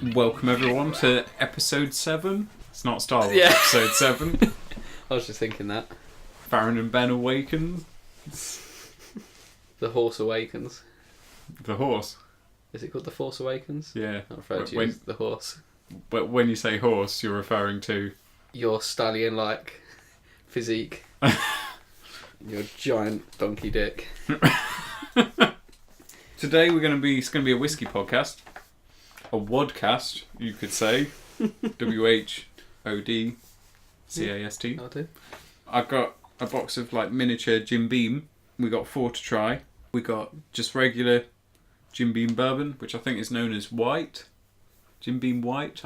Welcome everyone to episode 7. It's not Star Wars, Yeah. episode 7. I was just thinking that. Farron and Ben awaken. The Horse Awakens. The horse. Is it called The Force Awakens? Yeah. I refer to you as the horse. But when you say horse, you're referring to... Your stallion-like physique. Your giant donkey dick. Today it's going to be a whiskey podcast. A wodcast, you could say. WHODCAST. I'll do. I've got a box of miniature Jim Beam. We got 4 to try. We got just regular Jim Beam bourbon, which I think is known as white. Jim Beam white.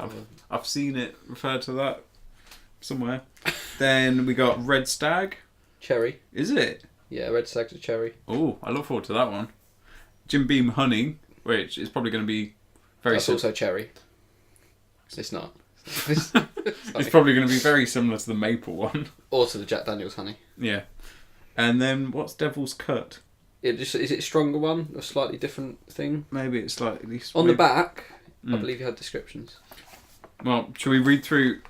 I've seen it referred to that somewhere. Then we got Red Stag. Cherry. Is it? Yeah, Red Stag's a cherry. Oh, I look forward to that one. Jim Beam honey, which is probably going to be very... That's also cherry. It's not. It's probably going to be very similar to the maple one. Or to the Jack Daniels honey. Yeah. And then what's Devil's Cut? Is it a stronger one? A slightly different thing? Maybe it's slightly... On the back, I believe you had descriptions. Well, shall we read through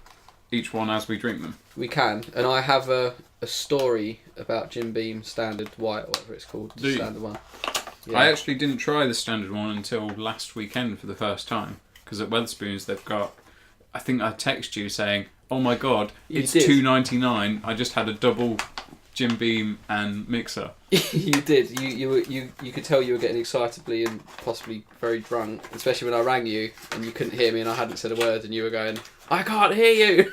each one as we drink them? We can. And I have a story about Jim Beam Standard White, or whatever it's called. Do you? Standard one. Yeah. I actually didn't try the standard one until last weekend for the first time. Because at Wetherspoons they've got... I think I texted you saying, oh my god, it's $2.99. I just had a double Jim Beam and mixer. You did. You could tell you were getting excitably and possibly very drunk, especially when I rang you and you couldn't hear me and I hadn't said a word and you were going, I can't hear you.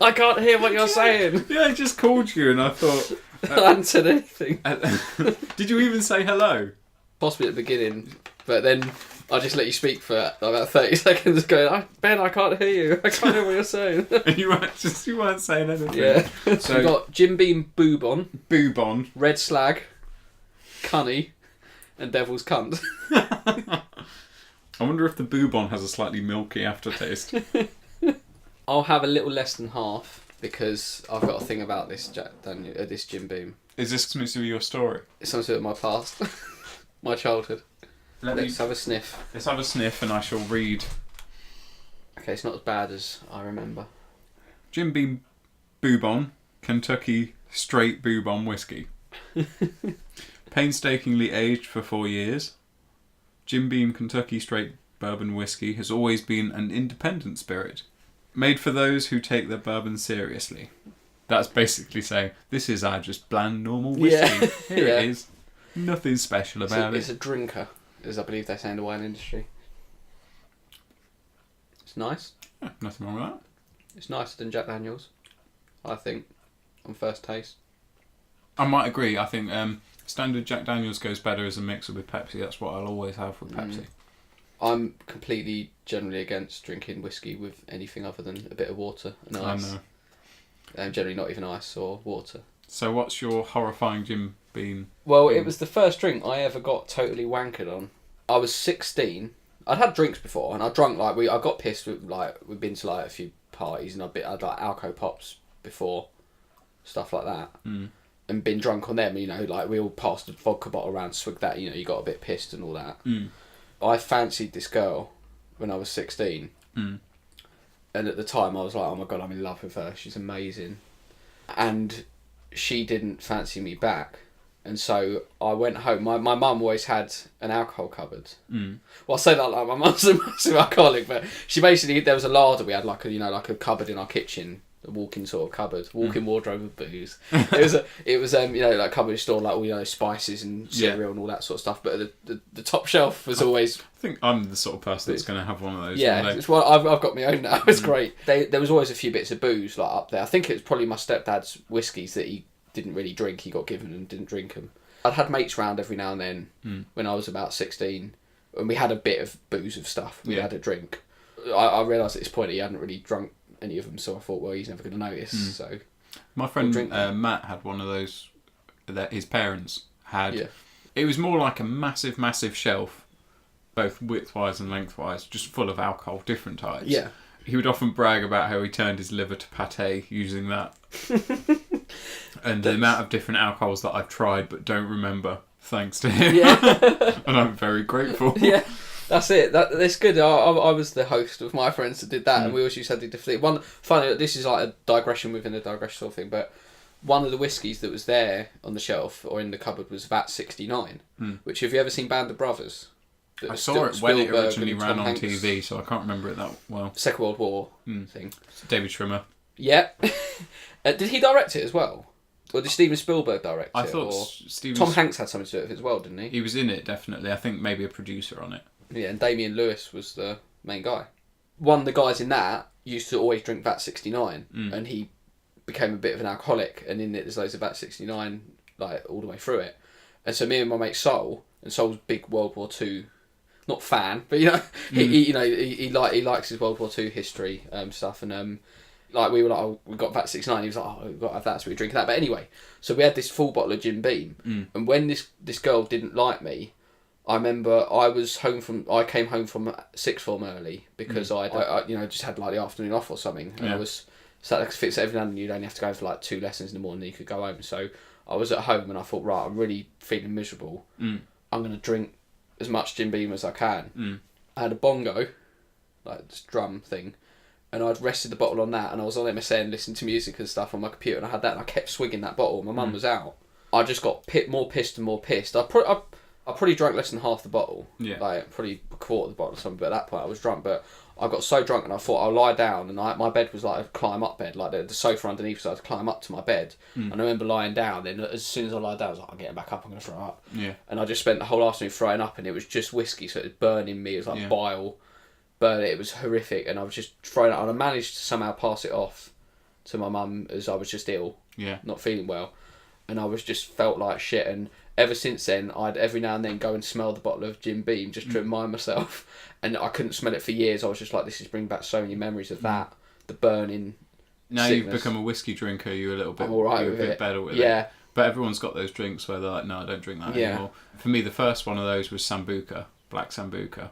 I can't hear what you're saying. Yeah, I just called you and I thought... I hadn't said anything. Did you even say hello? Possibly at the beginning, but then I just let you speak for about 30 seconds going, Ben, I can't hear you. I can't hear what you're saying. And you weren't saying anything. Yeah. So we've got Jim Beam Boobon, Red Slag, Cunny, and Devil's Cunt. I wonder if the Boobon has a slightly milky aftertaste. I'll have a little less than half because I've got a thing about this this Jim Beam. Is this supposed to be your story? It's something of my past, my childhood. Let's have a sniff. Let's have a sniff and I shall read. Okay, it's not as bad as I remember. Jim Beam Boobon, Kentucky Straight Boobon Whiskey. Painstakingly aged for 4 years, Jim Beam Kentucky Straight Bourbon Whiskey has always been an independent spirit, made for those who take their bourbon seriously. That's basically saying, this is our just bland normal whiskey. Yeah. Here Yeah. it is. Nothing special about It's it. a drinker, as I believe they say in the wine industry. It's nice. Yeah, nothing wrong with that. It's nicer than Jack Daniels, I think, on first taste. I might agree. I think standard Jack Daniels goes better as a mixer with Pepsi. That's what I'll always have with Pepsi. I'm completely generally against drinking whiskey with anything other than a bit of water and ice. I know. Generally not even ice or water. So what's your horrifying Jim Beam? Well, it was the first drink I ever got totally wankered on. I was 16. I'd had drinks before, and I drunk I got pissed with we'd been to a few parties, and I'd like Alco Pops before, stuff like that, and been drunk on them. We all passed a vodka bottle around, swigged that. You got a bit pissed and all that. I fancied this girl when I was 16, and at the time I was like, oh my god, I'm in love with her. She's amazing, and she didn't fancy me back. And so I went home. My mum always had an alcohol cupboard. Well, I say that like my mum's a massive alcoholic, but she basically, there was a larder. We had like a cupboard in our kitchen, a walk-in sort of cupboard, walk-in wardrobe of booze. It was like cupboard store like all spices and cereal and all that sort of stuff. But the top shelf was always. I think I'm the sort of person that's going to have one of those. Yeah, it's what I've got my own now. It's great. There was always a few bits of booze up there. I think it was probably my stepdad's whiskies that he didn't really drink. He got given and didn't drink them. I'd had mates round every now and then when I was about 16, and we had a bit of booze of stuff. We had a drink. I realised at this point he hadn't really drunk any of them, so I thought, well, he's never going to notice. So my friend Matt had one of those that his parents had. Yeah. It was more like a massive shelf, both widthwise and lengthwise, just full of alcohol, different types. Yeah. He would often brag about how he turned his liver to pate using that. And the amount of different alcohols that I've tried but don't remember, thanks to him. Yeah. And I'm very grateful. Yeah. That's it. That's good. I was the host of my friends that did that, and we always used to have the different one. Funny, this is like a digression within a digression sort of thing, but one of the whiskies that was there on the shelf or in the cupboard was VAT 69, which have you ever seen Band of Brothers? I saw it when it originally ran on TV, so I can't remember it that well. Second World War thing. David Schwimmer. Yeah. Did he direct it as well? Or did Steven Spielberg direct it? I thought Tom Hanks had something to do with it as well, didn't he? He was in it, definitely. I think maybe a producer on it. Yeah, and Damian Lewis was the main guy. One of the guys in that used to always drink VAT 69, and he became a bit of an alcoholic, and in it there's loads of VAT 69 like all the way through it. And so me and my mate Sol, and Sol's big World War II, not fan, but he likes his World War II history stuff, and like we were like, oh, we got VAT 69. He was like, oh, we've got to have that, so we were drinking that. But anyway, so we had this full bottle of Jim Beam, and when this girl didn't like me, I remember I came home from sixth form early because I just had like the afternoon off or something, and I was sat there fixed every now and then you'd only have to go for like 2 lessons in the morning, and you could go home. So I was at home and I thought, right, I'm really feeling miserable. I'm gonna drink as much Jim Beam as I can. I had a bongo, like this drum thing, and I'd rested the bottle on that, and I was on MSN listening to music and stuff on my computer, and I had that, and I kept swigging that bottle. My mum was out. I just got more pissed and more pissed. I probably drank less than half the bottle. Yeah. Like probably a quarter of the bottle or something. But at that point I was drunk. But I got so drunk, and I thought I'll lie down, and my bed was like a climb up bed, like the sofa underneath, so I had to climb up to my bed. And I remember lying down. Then as soon as I lied down, I was like, I'm getting back up. I'm gonna throw up. Yeah. And I just spent the whole afternoon throwing up, and it was just whiskey, so it was burning me. It was like bile. But it was horrific, and I was just throwing it out, and I managed to somehow pass it off to my mum as I was just ill, not feeling well, and I was just felt like shit. And ever since then, I'd every now and then go and smell the bottle of Jim Beam just to remind myself, and I couldn't smell it for years. I was just like, this is bringing back so many memories of that, the burning. Now sickness. You've become a whiskey drinker, you're a little bit, I'm all right you're with a bit it. better with it. But everyone's got those drinks where they're like, no, I don't drink that anymore. For me, the first one of those was Sambuca, black Sambuca.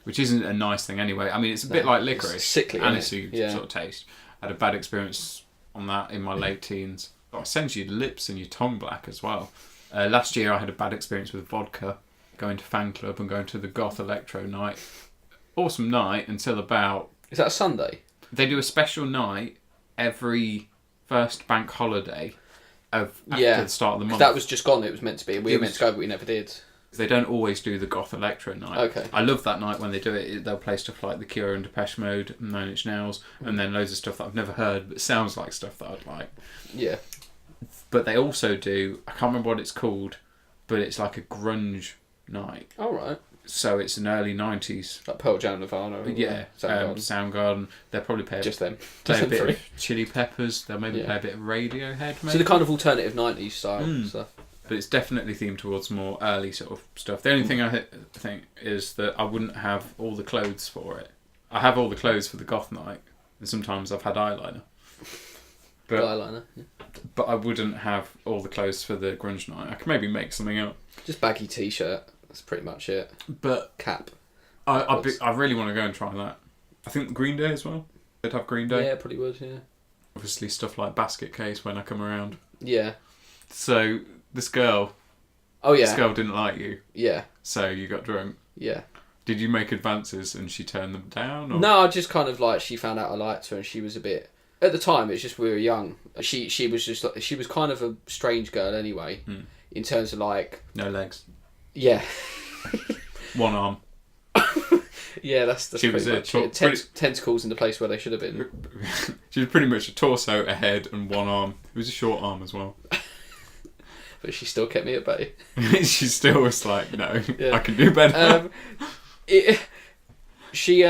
Which isn't a nice thing anyway. I mean, it's a bit like licorice. It's sickly, and it's a sort of taste. I had a bad experience on that in my late teens. It sends your lips and your tongue black as well. Last year I had a bad experience with vodka, going to fan club and going to the goth electro night. Awesome night until about... Is that a Sunday? They do a special night every first bank holiday after the start of the month. That was just gone. It was meant to be. We were meant to go, but we never did. They don't always do the goth electro night. Okay. I love that night when they do it. They'll play stuff like The Cure and Depeche Mode and Nine Inch Nails, and then loads of stuff that I've never heard but sounds like stuff that I'd like. Yeah. But they also do, I can't remember what it's called, but it's like a grunge night. All right. So it's an early 90s. Like Pearl Jam, Nirvana. Yeah. Soundgarden. They'll probably play just them. Play a bit of Chili Peppers. They'll maybe play a bit of Radiohead. Maybe. So the kind of alternative 90s style stuff. But it's definitely themed towards more early sort of stuff. The only thing I think is that I wouldn't have all the clothes for it. I have all the clothes for the goth night, and sometimes I've had eyeliner. But, eyeliner. Yeah. But I wouldn't have all the clothes for the grunge night. I could maybe make something up. Just baggy t-shirt. That's pretty much it. But cap. I really want to go and try that. I think Green Day as well. They'd have Green Day. Yeah, probably would. Yeah. Obviously stuff like Basket Case when I come around. Yeah. So this girl. Oh yeah. This girl didn't like you. Yeah. So you got drunk. Yeah. Did you make advances and she turned them down? Or? No, I just kind of like she found out I liked her and she was a bit. At the time, it's just we were young. She was just like, she was kind of a strange girl anyway, in terms of like no legs. Yeah. One arm. Yeah, that's she was much it. Tentacles in the place where they should have been. She was pretty much a torso, a head, and one arm. It was a short arm as well. But she still kept me at bay. She still was like, no, I can do better. She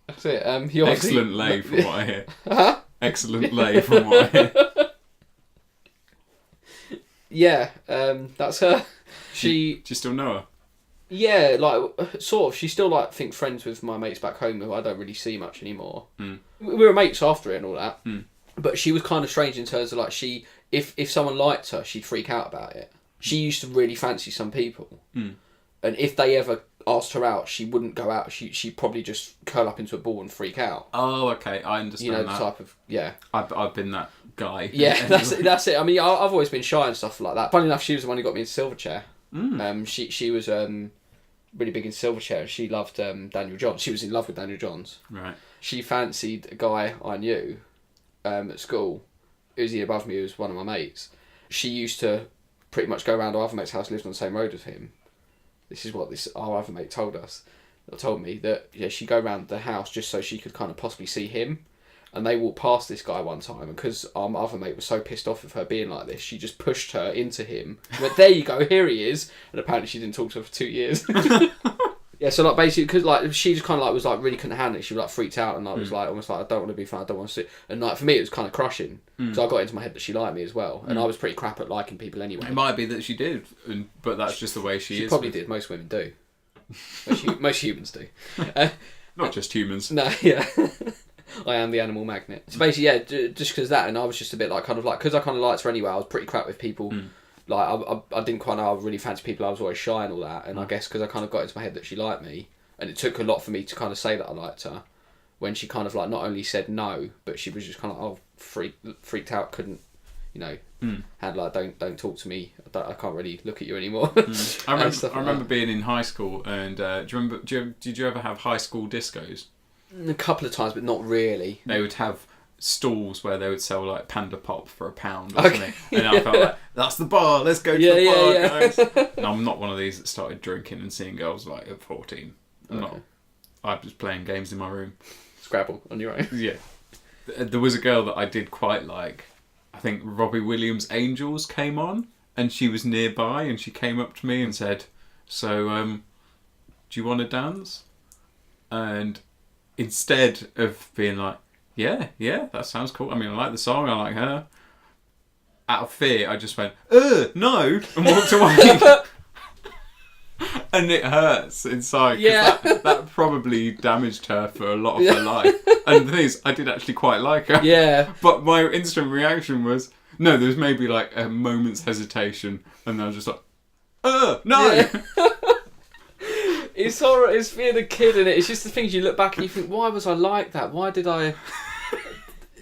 that's it. Excellent lay from what I hear. Huh? Excellent lay from what I hear. Yeah, that's her. Do you still know her? Yeah, like sort of. She's still like friends with my mates back home who I don't really see much anymore. We were mates after it and all that. But she was kind of strange in terms of like if someone liked her, she'd freak out about it. She used to really fancy some people, and if they ever asked her out, she wouldn't go out. She'd probably just curl up into a ball and freak out. Oh, okay, I understand. You know, that. the type of I've been that guy. Yeah, that's it. I mean, I've always been shy and stuff like that. Funny enough, she was the one who got me into Silverchair. She was really big in Silverchair, and she loved Daniel Johns. She was in love with Daniel Johns. Right. She fancied a guy I knew at school. Who was a year above me, who was one of my mates. She used to pretty much go around our other mate's house, lived on the same road as him. This is what our other mate told me, that she'd go around the house just so she could kind of possibly see him. And they walked past this guy one time, and because our other mate was so pissed off with her being like this, she just pushed her into him. But there you go, here he is. And apparently she didn't talk to her for 2 years. Yeah, so like basically, because like she just kind of like was like really couldn't handle it. She was like freaked out and like was like almost like, I don't want to be fun, I don't want to see. And like for me, it was kind of crushing. So I got into my head that she liked me as well, and I was pretty crap at liking people anyway. It might be that she did, but that's just the way she is. She probably did. Most women do. Most humans do. Not just humans. No, yeah. I am the animal magnet. So basically, yeah, just because that, and I was just a bit like, kind of like, because I kind of liked her anyway, I was pretty crap with people. Like, I didn't quite know I really fancy people, I was always shy and all that, and I guess because I kind of got into my head that she liked me, and it took a lot for me to kind of say that I liked her, when she kind of like, not only said no, but she was just kind of, freaked out, couldn't, had like, don't talk to me, I can't really look at you anymore. I remember being in high school, and did you ever have high school discos? A couple of times, but not really. They would have stalls where they would sell like Panda Pop for £1 or something, and I felt like, that's the bar, let's go to the bar, guys. And I'm not one of these that started drinking and seeing girls like at 14. I'm just playing games in my room. Scrabble on your own. Yeah. There was a girl that I did quite like. I think Robbie Williams' Angels came on, and she was nearby, and she came up to me and said, so, do you want to dance? And instead of being like, yeah, that sounds cool. I mean, I like the song, I like her. Out of fear, I just went, no, and walked away. And it hurts inside. Yeah. That probably damaged her for a lot of her life. And the thing is, I did actually quite like her. Yeah. But my instant reaction was, no, there was maybe like a moment's hesitation, and I was just like, no! Yeah. It's horrible. It's being a kid, and it's just the things you look back and you think, why was I like that? Why did I?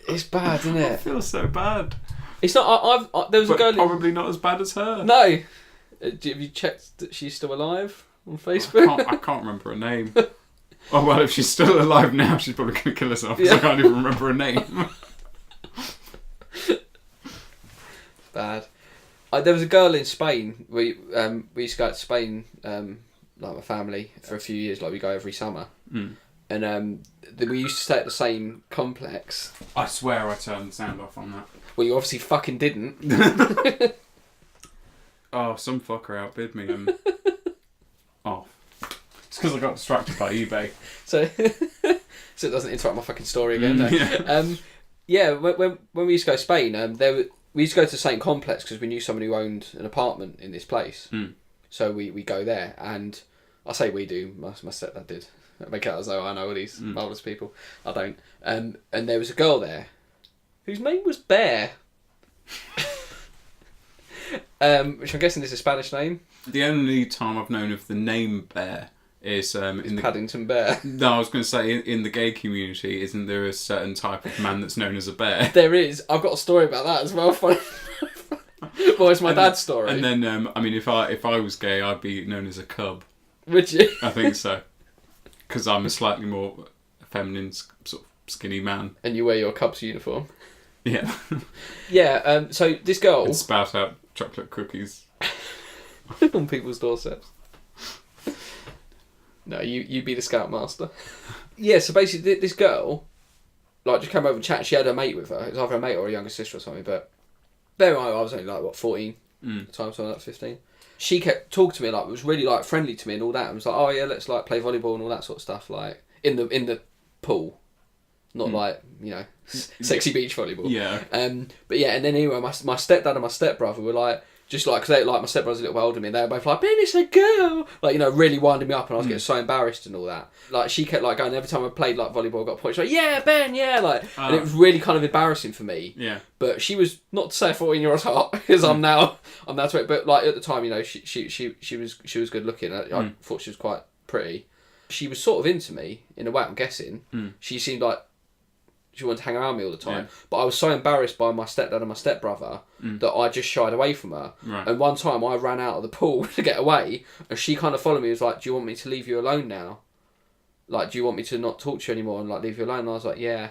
It's bad, isn't it? I feel so bad. It's not. There was a girl. Probably not as bad as her. No. Have you checked that she's still alive on Facebook? I can't remember her name. Oh well, if she's still alive now, she's probably going to kill herself because I can't even remember her name. Bad. There was a girl in Spain. We used to go to Spain. Like my family for a few years, like we go every summer, and we used to stay at the same complex. I swear I turned the sound off on that. Well, you obviously fucking didn't. Oh, some fucker outbid me and off. It's because I got distracted by eBay. So it doesn't interrupt my fucking story again. No. Yeah. When we used to go to Spain, we used to go to the same complex because we knew someone who owned an apartment in this place. So we go there, and I say we do, my stepdad did. I make out as though I know all these marvellous people. I don't. And there was a girl there whose name was Bear. Which I'm guessing is a Spanish name. The only time I've known of the name Bear is in the Paddington Bear. No, I was going to say in the gay community, isn't there a certain type of man that's known as a bear? There is. I've got a story about that as well. Well, it's my dad's story. And then, I mean, if I was gay, I'd be known as a cub. Would you? I think so. Because I'm a slightly more feminine, sort of skinny man. And you wear your Cubs uniform. Yeah. Yeah. So this girl and spout out chocolate cookies on people's doorsteps. No, you be the scoutmaster. Yeah. So basically, this girl, like, just came over and chat. She had a mate with her. It was either a mate or a younger sister or something. But bear in mind, I was only like 14 at the time, so I was like 15. She kept talking to me, like, was really like friendly to me and all that. And was like, oh yeah, let's like play volleyball and all that sort of stuff, like in the pool, not like, you know, sexy beach volleyball. Yeah. But yeah, and then anyway, my stepdad and my stepbrother were like, just like, because they, like, my stepbrother's a little bit older than me, and they were both like, Ben, it's a girl, like, you know, really winding me up, and I was getting so embarrassed and all that. Like, she kept like going, every time I played like volleyball, I got points, like, yeah, Ben, yeah, like, and it was really kind of embarrassing for me. Yeah. But she was, not to say a 14-year-old hot, because I'm now to it, but like at the time, you know, she was good looking. I thought she was quite pretty. She was sort of into me in a way, I'm guessing. She seemed like She wanted to hang around me all the time. Yeah. But I was so embarrassed by my stepdad and my stepbrother that I just shied away from her. Right. And one time I ran out of the pool to get away, and she kind of followed me and was like, do you want me to leave you alone now? Like, do you want me to not talk to you anymore and like leave you alone? And I was like, yeah.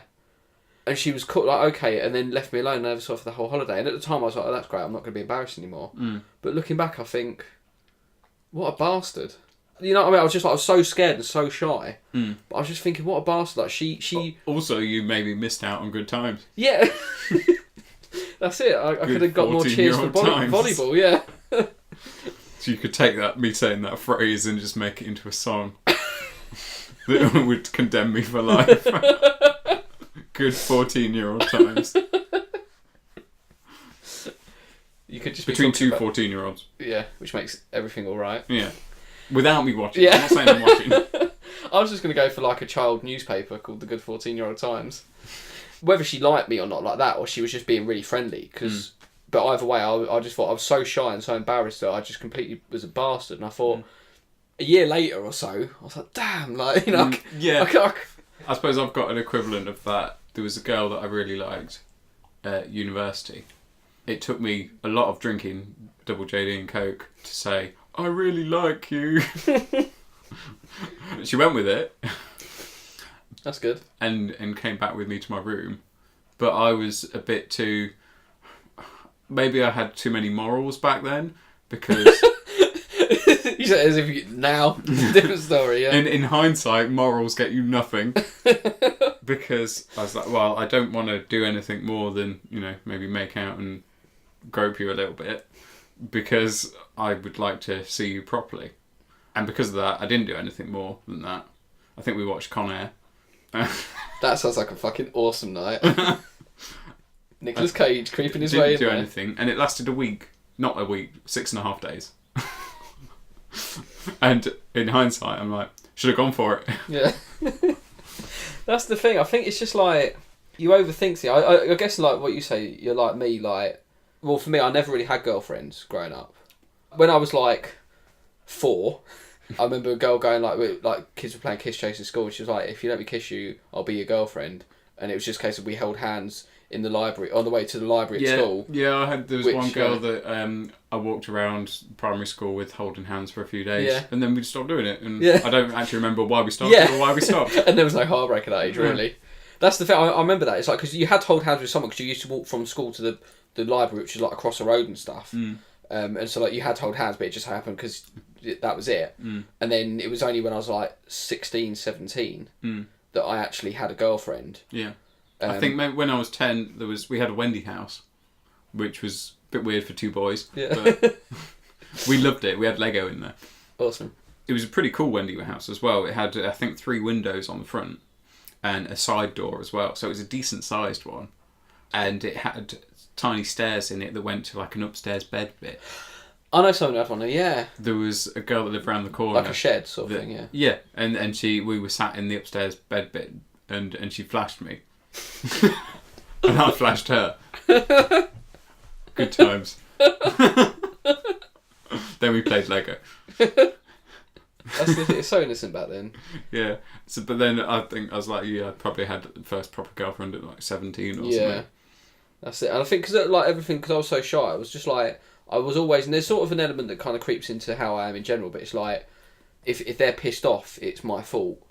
And she was cool, like, okay, and then left me alone and never saw her for the whole holiday. And at the time I was like, oh, that's great, I'm not going to be embarrassed anymore. But looking back, I think, what a bastard. You know what I mean? I was so scared and so shy. But I was just thinking, what a bastard. Like, she... Also, you maybe missed out on good times. Yeah. That's it. I could have got more cheers for volleyball, yeah. So you could take me saying that phrase and just make it into a song that would condemn me for life. Good 14-year-old times. You could just between two 14-year-olds. Yeah, which makes everything all right. Yeah. Without me watching. Yeah. I'm not saying I'm watching. I was just going to go for like a child newspaper called The Good 14-Year-Old Times. Whether she liked me or not like that, or she was just being really friendly. But either way, I just thought I was so shy and so embarrassed that I just completely was a bastard. And I thought, a year later or so, I was like, damn, like, you know. I suppose I've got an equivalent of that. There was a girl that I really liked at university. It took me a lot of drinking double JD and Coke to say, I really like you. She went with it. That's good. And came back with me to my room. But I was a bit too... Maybe I had too many morals back then, because... You said it as if you... Now, different story, yeah. In hindsight, morals get you nothing. Because I was like, well, I don't want to do anything more than, you know, maybe make out and grope you a little bit, because I would like to see you properly. And because of that, I didn't do anything more than that. I think we watched Con Air. That sounds like a fucking awesome night. Nicolas Cage creeping his way in there. Didn't do anything, and it lasted a week. Not a week, 6.5 days. And in hindsight, I'm like, should have gone for it. Yeah. That's the thing. I think it's just like, you overthink things. I guess like what you say, you're like me, like, well, for me, I never really had girlfriends growing up. When I was like 4, I remember a girl going like kids were playing kiss chase in school, and she was like, if you let me kiss you, I'll be your girlfriend. And it was just a case of we held hands in the library, on the way to the library at school. Yeah, there was one girl that I walked around primary school with, holding hands for a few days, and then we stopped doing it. And I don't actually remember why we stopped or why we stopped. And there was no heartbreak at that age, really. That's the thing, I remember that. It's like, because you had to hold hands with someone, because you used to walk from school to the library, which is like across the road and stuff. And so like you had to hold hands, but it just happened because that was it. And then it was only when I was like 16, 17 that I actually had a girlfriend. Yeah. I think when I was 10, we had a Wendy house, which was a bit weird for 2 boys. Yeah. But we loved it. We had Lego in there. Awesome. It was a pretty cool Wendy house as well. It had, I think, 3 windows on the front and a side door as well. So it was a decent sized one. And it had tiny stairs in it that went to like an upstairs bed bit. I know someone who had one there, yeah. There was a girl that lived around the corner. Like a shed sort of thing, yeah. Yeah, and we were sat in the upstairs bed bit, and she flashed me. And I flashed her. Good times. Then we played Lego. It's so innocent back then. Yeah. So, but then I think I was like, I probably had the first proper girlfriend at like 17 or something. Yeah. That's it. And I think because like everything, because I was so shy, I was just like, I was always, and there's sort of an element that kind of creeps into how I am in general, but it's like, if they're pissed off, it's my fault.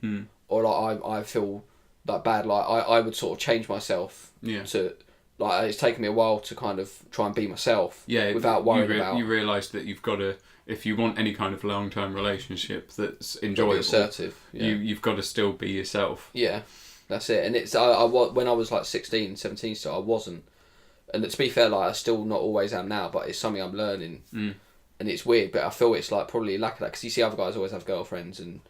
Or like I feel like bad, like I would sort of change myself to, like, it's taken me a while to kind of try and be myself without worrying about. You realise that you've got to, if you want any kind of long-term relationship that's enjoyable, assertive, you've got to still be yourself. Yeah, that's it. And it's when I was like 16, 17 still, I wasn't. And to be fair, like, I still not always am now, but it's something I'm learning. And it's weird, but I feel it's like probably lack of that, because you see other guys always have girlfriends and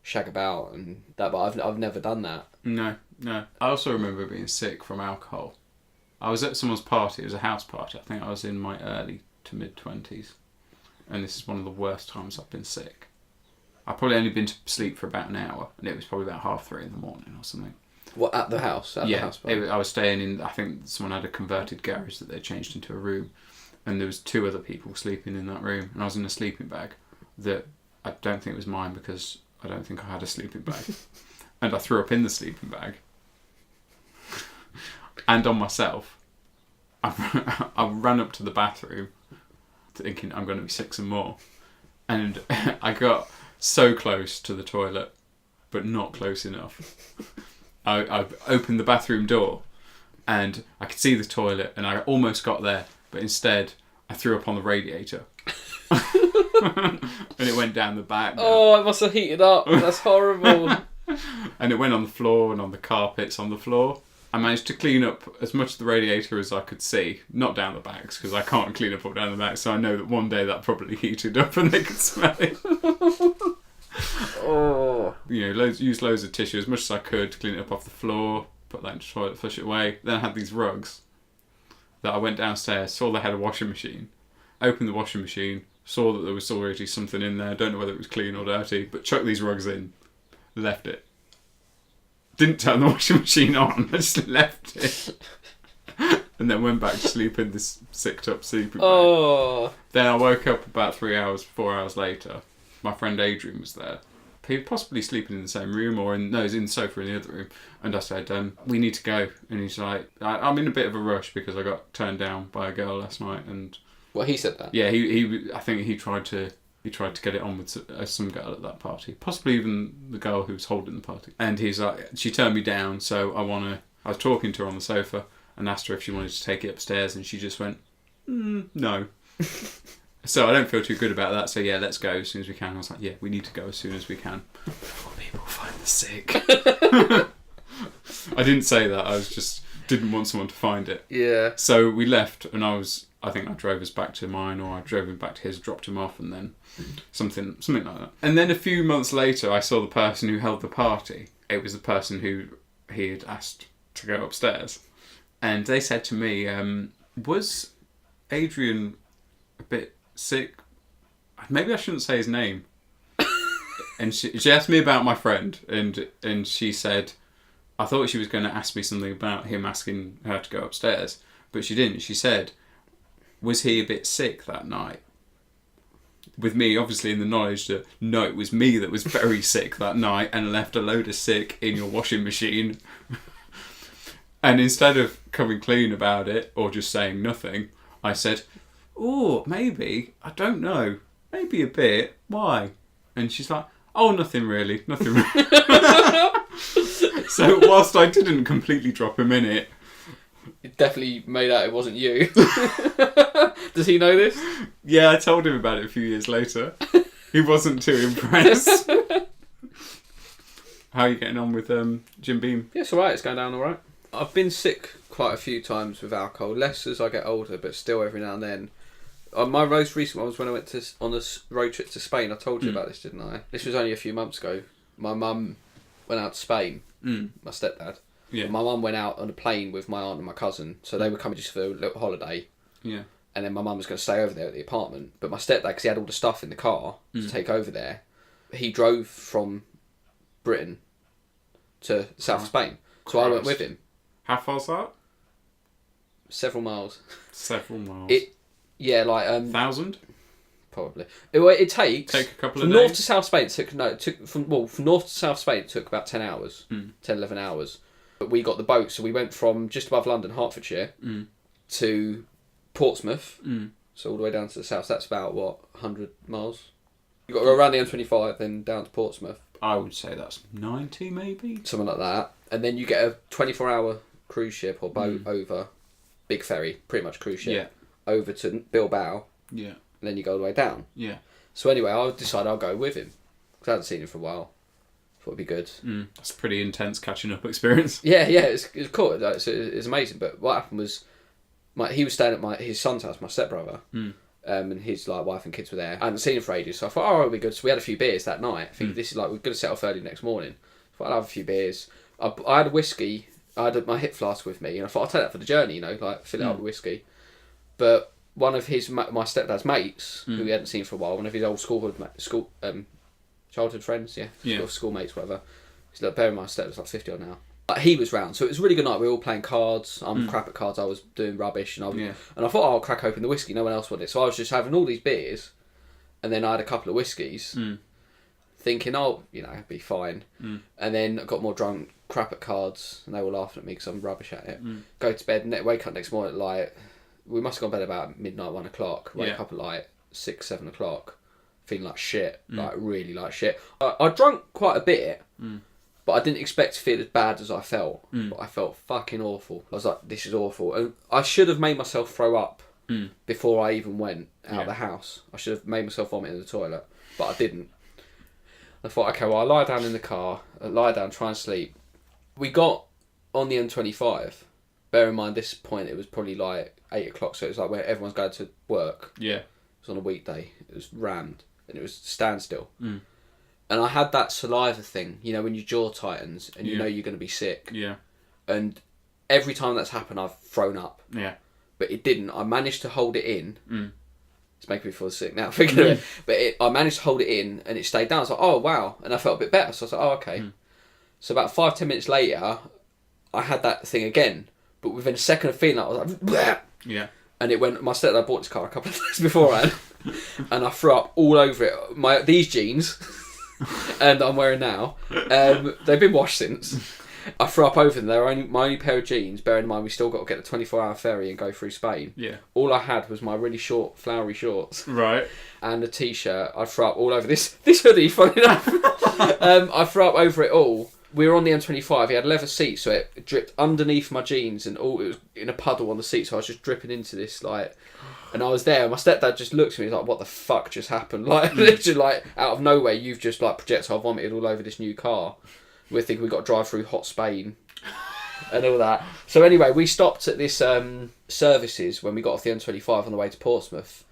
shag about and that, but I've never done that. No. I also remember being sick from alcohol. I was at someone's party. It was a house party. I think I was in my early to mid-20s. And this is one of the worst times I've been sick. I've probably only been to sleep for about an hour, and it was probably about 3:30 in the morning or something. What, at the house? The house party? I was staying in, I think someone had a converted garage that they changed into a room, and there was 2 other people sleeping in that room, and I was in a sleeping bag that I don't think was mine, because I don't think I had a sleeping bag. And I threw up in the sleeping bag. and on myself. I ran up to the bathroom thinking I'm going to be sick some more. And I got so close to the toilet, but not close enough. I opened the bathroom door and I could see the toilet and I almost got there, but instead I threw up on the radiator. And it went down the back. Oh, it must have heated up. That's horrible. And it went on the floor and on the carpets on the floor. I managed to clean up as much of the radiator as I could see, not down the backs because I can't clean up all down the back. So I know that one day that probably heated up and they could smell it. Oh, Used loads of tissue as much as I could to clean it up off the floor, put that into the toilet, flush it away. Then I had these rugs that I went downstairs, saw they had a washing machine, opened the washing machine, saw that there was already something in there. Don't know whether it was clean or dirty, but chucked these rugs in, left it. Didn't turn the washing machine on, I just left it. And then went back to sleep in this sicked up sleeping bag. Oh. Then I woke up about 4 hours later. My friend Adrian was there. He was possibly sleeping in the same room he's in the sofa in the other room. And I said, we need to go. And he's like, I'm in a bit of a rush because I got turned down by a girl last night. And well, he said that? Yeah, I think he tried to get it on with some girl at that party. Possibly even the girl who was holding the party. And he's like, she turned me down, so I was talking to her on the sofa and asked her if she wanted to take it upstairs, and she just went, no. So I don't feel too good about that, so yeah, let's go as soon as we can. I was like, yeah, we need to go as soon as we can before people find the sick. I didn't say that, I was just didn't want someone to find it. Yeah. So we left, and I think I drove us back to mine, or I drove him back to his, dropped him off, and then something like that. And then a few months later, I saw the person who held the party. It was the person who he had asked to go upstairs. And they said to me, was Adrian a bit sick? Maybe I shouldn't say his name. And she asked me about my friend, and she said, I thought she was going to ask me something about him asking her to go upstairs, but she didn't. She said, was he a bit sick that night? With me, obviously, in the knowledge that, no, it was me that was very sick that night and left a load of sick in your washing machine. And instead of coming clean about it or just saying nothing, I said, oh, maybe, I don't know, maybe a bit, why? And she's like, oh, nothing really. So whilst I didn't completely drop him in it, it definitely made out it wasn't you. Does he know this? Yeah, I told him about it a few years later. He wasn't too impressed. How are you getting on with Jim Beam? Yeah, it's alright, it's going down alright. I've been sick quite a few times with alcohol, less as I get older, but still every now and then. My most recent one was when I went on a road trip to Spain. I told you about this, didn't I? This was only a few months ago. My mum went out to Spain, my stepdad. Yeah. My mum went out on a plane with my aunt and my cousin, so they were coming just for a little holiday. Yeah. And then my mum was going to stay over there at the apartment. But my stepdad, because he had all the stuff in the car to take over there, he drove from Britain to south of Spain. So I went with him. How far's that? Several miles. Several miles. Yeah, like 1,000? Probably. It takes take a couple of from days. north to south Spain. From north to south Spain. It took about 10 hours, 11 hours. But we got the boat, so we went from just above London, Hertfordshire, to Portsmouth. So all the way down to the south. That's about 100 miles. You got to go around the M25, then down to Portsmouth. I would say that's 90, maybe something like that. And then you get a 24-hour cruise ship or boat over, big ferry, pretty much cruise ship, over to Bilbao. Yeah. And then you go all the way down. Yeah. So anyway, I decided I'll go with him because I hadn't seen him for a while. Thought it'd be good. That's a pretty intense catching up experience. Yeah, it's cool. It's amazing. But what happened was, he was staying at his son's house, my stepbrother, and his wife and kids were there. I hadn't seen him for ages, so I thought, it'll be good. So we had a few beers that night. I think this is we're going to set off early next morning. I thought I'll have a few beers. I had a whiskey. I had my hip flask with me, and I thought I'll take that for the journey. Fill it up with whiskey. But one of my stepdad's mates, who he hadn't seen for a while, one of his old childhood friends, schoolmates, whatever. He's bear in mind, my stepdad's 50 odd now. He was round, so it was a really good night. We were all playing cards. I'm crap at cards. I was doing rubbish, and I thought I'll crack open the whiskey. No one else wanted it, so I was just having all these beers, and then I had a couple of whiskeys, thinking, it'd be fine. And then I got more drunk crap at cards, and they were laughing at me because I'm rubbish at it. Go to bed, and wake up next morning like we must have gone to bed about midnight, 1 o'clock. Wake up at like 6, 7 o'clock, feeling like shit, like really like shit. I drunk quite a bit, but I didn't expect to feel as bad as I felt. But I felt fucking awful. I was like, this is awful, and I should have made myself throw up before I even went out of the house. I should have made myself vomit in the toilet, but I didn't. I thought, okay, well, I lie down in the car, try and sleep. We got on the M25. Bear in mind, this point, it was probably like 8 o'clock, so it was like where everyone's going to work. Yeah. It was on a weekday. It was rammed, and it was standstill. And I had that saliva thing, you know, when your jaw tightens and you know you're going to be sick. Yeah. And every time that's happened, I've thrown up. Yeah. But it didn't. I managed to hold it in. It's making me feel sick now thinking of it. But I managed to hold it in and it stayed down. I was like, oh, wow. And I felt a bit better. So I was like, oh, okay. So about 5-10 minutes later, I had that thing again. But within a second of feeling that, I was like, bleh! Yeah. And it went, my stepdad bought this car a couple of days beforehand. And I threw up all over it. These jeans, and I'm wearing now, they've been washed since. I threw up over them. They were my only pair of jeans. Bearing in mind, we still got to get the 24-hour ferry and go through Spain. Yeah. All I had was my really short, flowery shorts. Right. And a t-shirt. I threw up all over this hoodie. Funny enough, I threw up over it all. We were on the M25. He had leather seats, so it dripped underneath my jeans, and all it was in a puddle on the seat. So I was just dripping into this like. And I was there, and my stepdad just looked at me, he's like, what the fuck just happened? Like, literally, like, out of nowhere, you've just, like, projectile vomited all over this new car. We're thinking we've got to drive through hot Spain and all that. So anyway, we stopped at this services when we got off the M25 on the way to Portsmouth,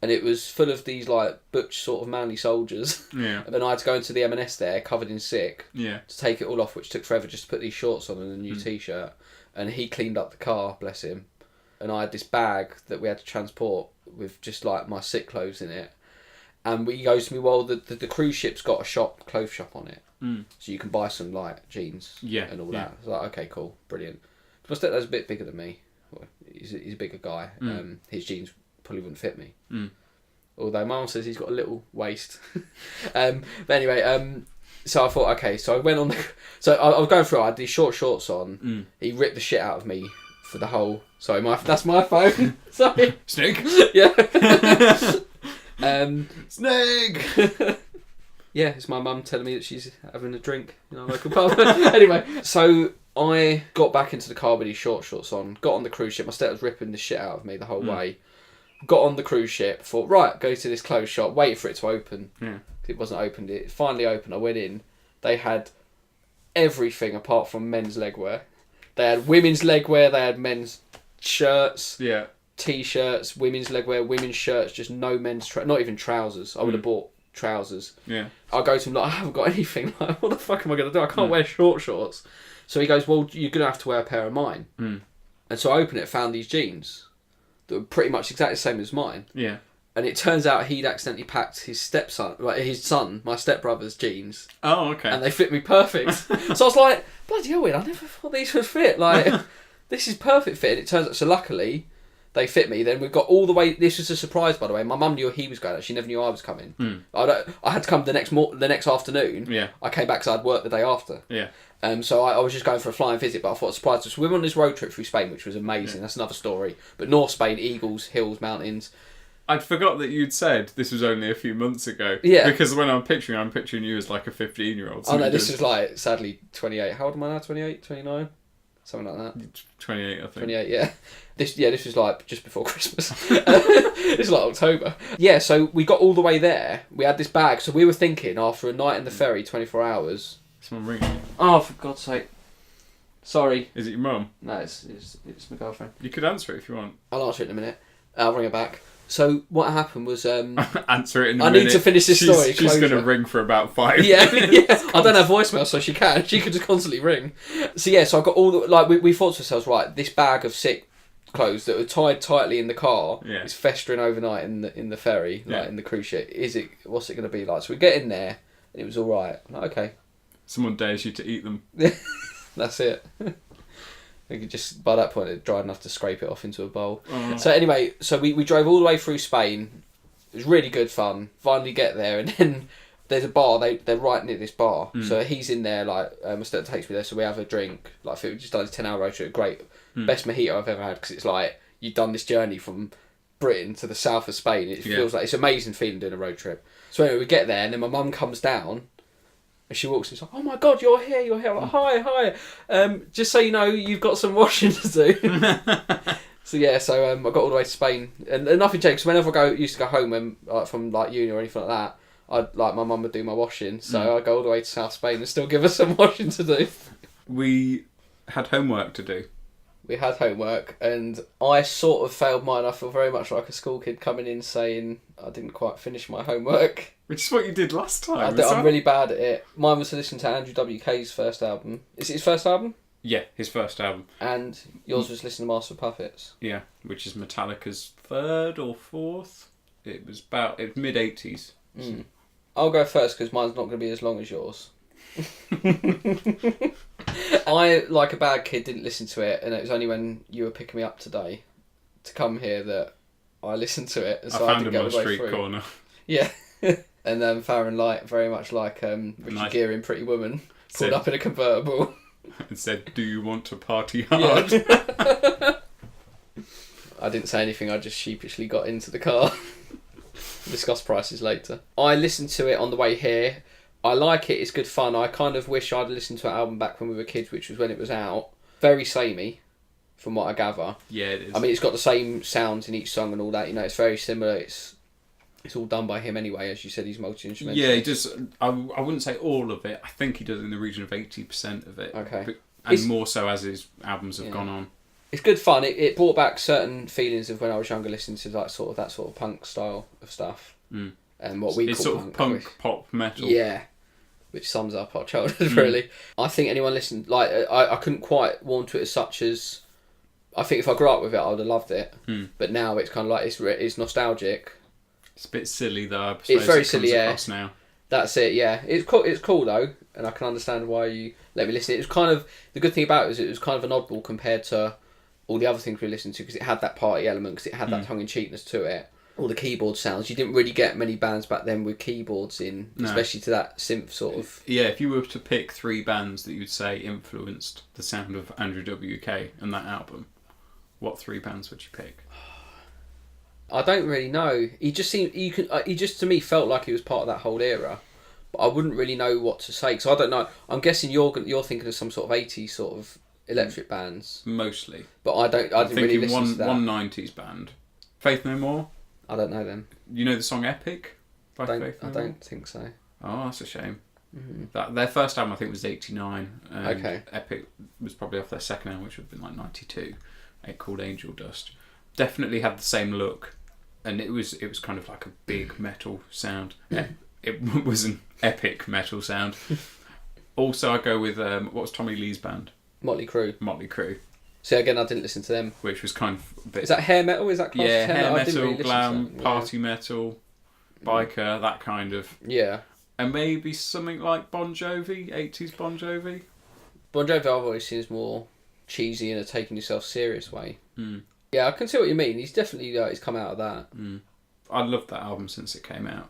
and it was full of these, like, butch sort of manly soldiers. Yeah. And then I had to go into the M&S there, covered in sick, to take it all off, which took forever just to put these shorts on and a new T-shirt. And he cleaned up the car, bless him. And I had this bag that we had to transport with just like my sick clothes in it. And he goes to me, well, the cruise ship's got a clothes shop on it. So you can buy some like jeans and all that. I was like, okay, cool, brilliant. My stepdad's a bit bigger than me. Well, he's a bigger guy. His jeans probably wouldn't fit me. Although Mum says he's got a little waist. But anyway, so I thought, okay, so I went on so I was going through, I had these short shorts on. He ripped the shit out of me for the whole... Sorry, that's my phone. Sorry. Snake? Yeah. Snake! Yeah, it's my mum telling me that she's having a drink in our local pub. Anyway, so I got back into the car with these short shorts on, got on the cruise ship. My stepdad was ripping the shit out of me the whole way. Got on the cruise ship, thought, right, go to this clothes shop, wait for it to open. Yeah. It wasn't opened. It finally opened. I went in. They had everything apart from men's legwear. They had women's legwear, they had men's shirts, t-shirts, women's legwear, women's shirts, just no men's, not even trousers. I would have bought trousers. Yeah. I'll go to him like, I haven't got anything. Like, what the fuck am I going to do? I can't wear short shorts. So he goes, well, you're going to have to wear a pair of mine. And so I opened it, found these jeans that were pretty much exactly the same as mine. Yeah. And it turns out he'd accidentally packed his stepson, like his son, my stepbrother's jeans. Oh, okay. And they fit me perfect. So I was like, bloody hell, I never thought these would fit. Like, this is perfect fit. And it turns out, so luckily, they fit me. Then we've got all the way, this was a surprise, by the way. My mum knew he was going out. She never knew I was coming. I had to come the next afternoon. Yeah. I came back because I'd worked the day after. Yeah. So I was just going for a flying visit, but I thought, surprise us. We went on this road trip through Spain, which was amazing. Yeah. That's another story. But North Spain, Eagles, hills, mountains. I'd forgot that you'd said this was only a few months ago. Yeah. Because when I'm picturing you as like a 15-year-old. Oh no, this is like, sadly, 28. How old am I now? 28, 29? Something like that. 28, I think. 28, yeah. This was like just before Christmas. This is like October. Yeah, so we got all the way there. We had this bag. So we were thinking after a night in the ferry, 24 hours. Someone ringing. Oh, for God's sake. Sorry. Is it your mum? No, it's my girlfriend. You could answer it if you want. I'll answer it in a minute. I'll ring her back. So what happened was... answer it in a minute. I need to finish this story. She's going to ring for about 5 yeah, minutes. Yeah. I don't have voicemail, so she can. She could just constantly ring. So yeah, so I got all the... Like, we thought to ourselves, right, this bag of sick clothes that were tied tightly in the car is festering overnight in the ferry, like in the cruise ship. What's it going to be like? So we get in there, and it was all right. I'm like, okay. Someone dares you to eat them. That's it. We could just, by that point, it dried enough to scrape it off into a bowl. So anyway, so we drove all the way through Spain. It was really good fun. Finally get there, and then there's a bar. They're right near this bar, so he's in there. Like, my stepdad takes me there, so we have a drink. Like, we just done this 10-hour road trip. Great, best mojito I've ever had, because it's like you've done this journey from Britain to the south of Spain. It feels like it's an amazing feeling doing a road trip. So anyway, we get there, and then my mum comes down. And she walks in, she's like, "Oh my God, you're here. I'm like, hi. Just so you know, you've got some washing to do." So I got all the way to Spain, and nothing changed. Whenever I used to go home from like uni or anything like that, my mum would do my washing. So I go all the way to South Spain and still give her some washing to do. We had homework to do. We had homework, and I sort of failed mine. I feel very much like a school kid coming in saying I didn't quite finish my homework. Which is what you did last time. I'm really bad at it. Mine was to listen to Andrew WK's first album. Is it his first album? Yeah, his first album. And yours was listen to Master of Puppets. Yeah, which is Metallica's third or fourth. It was mid-80s. I'll go first because mine's not going to be as long as yours. I, like a bad kid, didn't listen to it, and it was only when you were picking me up today to come here that I listened to it. And so I found him on a street corner. Yeah. And then Farron Light, very much like Richard Gere in Pretty Woman, pulled up in a convertible. And said, "Do you want to party hard?" Yeah. I didn't say anything, I just sheepishly got into the car. Discuss prices later. I listened to it on the way here. I like it, it's good fun. I kind of wish I'd listened to an album back when we were kids, which was when it was out. Very samey, from what I gather. Yeah, it is. I mean, it's got the same sounds in each song and all that, it's very similar. It's all done by him anyway, as you said, he's multi-instrumental. Yeah, he does. I wouldn't say all of it. I think he does in the region of 80% of it. Okay. And more so as his albums have gone on. It's good fun. It brought back certain feelings of when I was younger, listening to that sort of punk style of stuff. And what we call it's sort of punk pop metal. Yeah, which sums up our childhood really. I think anyone listened, like I couldn't quite warm to it as such as. I think if I grew up with it, I would have loved it. But now it's kind of like it's nostalgic. It's a bit silly though. It's very silly, yeah. Now. That's it, yeah. It's cool. It's cool though, and I can understand why you let me listen. It was kind of the good thing about it was it was kind of an oddball compared to all the other things we listened to, because it had that party element, because it had that tongue-in-cheekness to it. All the keyboard sounds. You didn't really get many bands back then with keyboards in, especially to that synth sort of. Yeah, if you were to pick 3 bands that you'd say influenced the sound of Andrew WK and that album, what 3 bands would you pick? I don't really know. He just seemed he just to me felt like he was part of that whole era, but I wouldn't really know what to say, because I don't know. I'm guessing you're thinking of some sort of 80s sort of electric bands Mostly, but I didn't really listen to that. One 90s band, Faith No More. I don't know them. You know the song Epic by Faith No More? I don't think so. Oh, that's a shame. Their first album I think was 89. Okay. Epic was probably off their second album, which would have been like 92. Called Angel Dust. Definitely had the same look, and it was kind of like a big metal sound. It was an epic metal sound. Also, I go with what was Tommy Lee's band? Motley Crue. So again, I didn't listen to them. Which was kind of a bit... Is that hair metal? Is that classed hair metal? I didn't really glam, party metal, biker, that kind of. Yeah. And maybe something like Bon Jovi, 80s Bon Jovi. Bon Jovi I've always seen as more cheesy in a taking yourself serious way. Yeah, I can see what you mean. He's definitely he's come out of that. I loved that album since it came out,